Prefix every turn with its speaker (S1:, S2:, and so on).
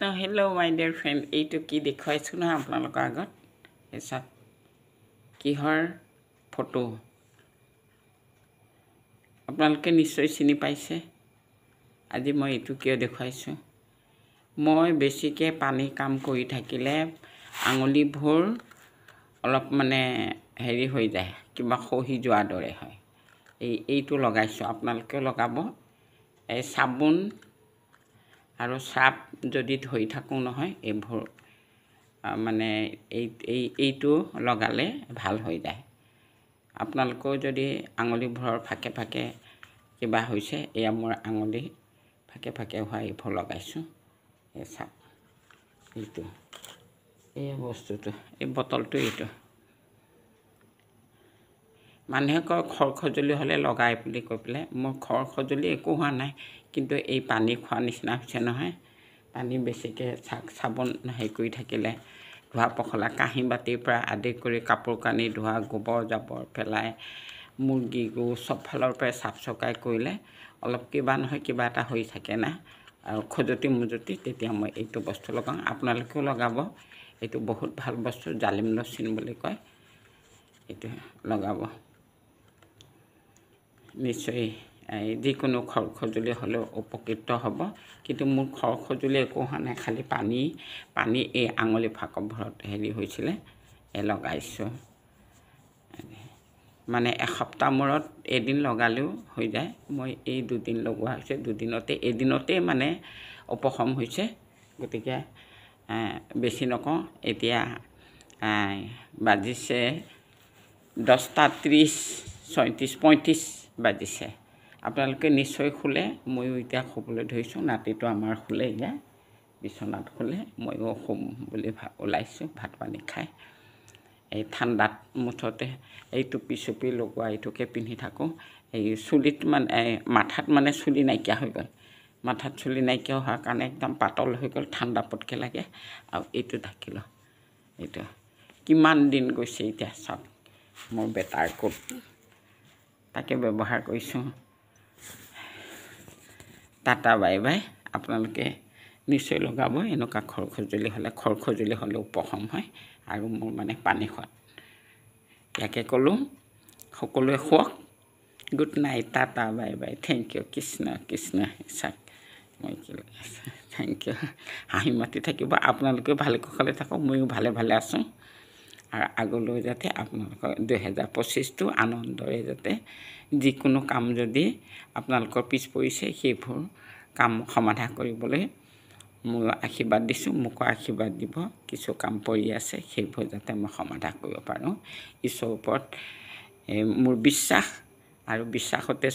S1: Now, hello, my dear friend. এইটো কি দেখুৱাইছো না আপোনালোকৰ আগত এসা কিহৰ ফটো আপোনালোকে নিশ্চয় চিনি পাইছে আজি মই এইটো কিয় দেখুৱাইছো মই বেছিকে পানী কাম কৰি থাকিলে আঙুলিবোৰ অলপ মানে হেৰি হৈ যায় কিবা খহি যোৱা দৰে হয় এইটো লগাইছো আপোনালোকে লগাব এই সাবুন আৰু সাপ যদি ধৰি থাকো নহয় এইবোৰ মানে এইটো লগালে ভাল হৈ যায় আপোনালোকৰ যদি আঙুলিবোৰৰ ফাকে ফাকে কিবা হৈছে এয়া মোৰ আঙুলি ফাকে ফাকে হোৱা এইবোৰ লগাইছো এই সাপ এইটো এই বস্তুটো এই বটলটো এইটো মানুহে কয় খৰখজলি হলে লগাই বুলি কৈ পেলাই মোৰ খৰখজলি একো হোৱা নাই কিন্তু এই পানী খোৱা নিচিনা হৈছে নহয় পানী বেছিকে সাবন হেৰি কৰি থাকিলে ধোৱা পখলা কাঁহী বাতিৰ পৰা আদি কৰি কাপোৰ কানি ধোৱা গোবৰ জাবৰ পেলাই মুৰ্গী গো সব ফালৰ পৰা সাফ সকাই কৰিলে অলপ কিবা নহয় কিবা এটা হৈ থাকে না আৰু খজতি মুজতি তেতিয়া মই এইটো বস্তু লগাও আপোনালোকেও লগাব এইটো বহুত ভাল বস্তু জালিম লচিন বুলি কয় এইটো লগাব নিশ্চয় যিকোনো খৰখজুলি হলেও উপকৃত হ'ব কিন্তু মোৰ খৰখজুলি একো হোৱা নাই খালি পানী এই আঙুলি ফাকবোৰত হেৰি হৈছিলে এ লগাইছো মানে এসপ্তাহ মূৰত এদিন লগালেও হৈ যায় মই এই দুদিন লগোৱা হৈছে দুদিনতে এদিনতে মানে উপশম হৈছে গতিকে বেছি নকওঁ এতিয়া বাজিছে 10:30 37 35 বাজিছে আপোনালোকে নিশ্চয় খুলে ময়ো এতিয়া খুবলৈ ধৰিছো নাতিটো আমাৰ খুলে যায় বিছনাত খুলে ময়ো খুম বুলি ওলাইছো ভাত পানী খাই এই ঠাণ্ডাত মুঠতে এই টুপি চুপি লগোৱা এইটোকে পিন্ধি থাকো এই চুলিত মানে মাথাত মানে চুলি নাইকিয়া হৈ গ'ল মাথাত চুলি নাইকিয়া হোৱাৰ কাৰণে একদম পাতল হৈ গ'ল ঠাণ্ডা পটকে লাগে আৰু এইটো ঢাকিলো এইটো কিমান দিন গৈছে এতিয়া সব মোৰ বেটাৰ কোট তাকে ব্যৱহাৰ কৰিছো টাটা বাই বাই আপোনালোকে নিশ্চয় লগাব এনেকা খৰখজুলি হলে উপশম হয় আৰু মোৰ মানে পানী খোৱাত ইয়াকে কলো সকলোৱে খুৱক good night tata bye bye thank you Krishna Krishna সাক মই কি থ্যাংক ইউ হাঁহি মাতি থাকিব আপোনালোকে ভালে কুশলে থাকক ময়ো ভালে ভালে আছো আৰু আগলৈ যাতে আপোনালোকৰ 2025 টো আনন্দৰে যাতে যিকোনো কাম যদি আপোনালোকৰ পিছ পৰিছে সেইবোৰ কাম সমাধান কৰিবলৈ মই আশীৰ্বাদ দিছো মোক আশীৰ্বাদ দিব কিছু কাম পৰি আছে সেইবোৰ যাতে মই সমাধান কৰিব পাৰো ঈশ্বৰৰ ওপৰত মোৰ বিশ্বাস আৰু বিশ্বাসতে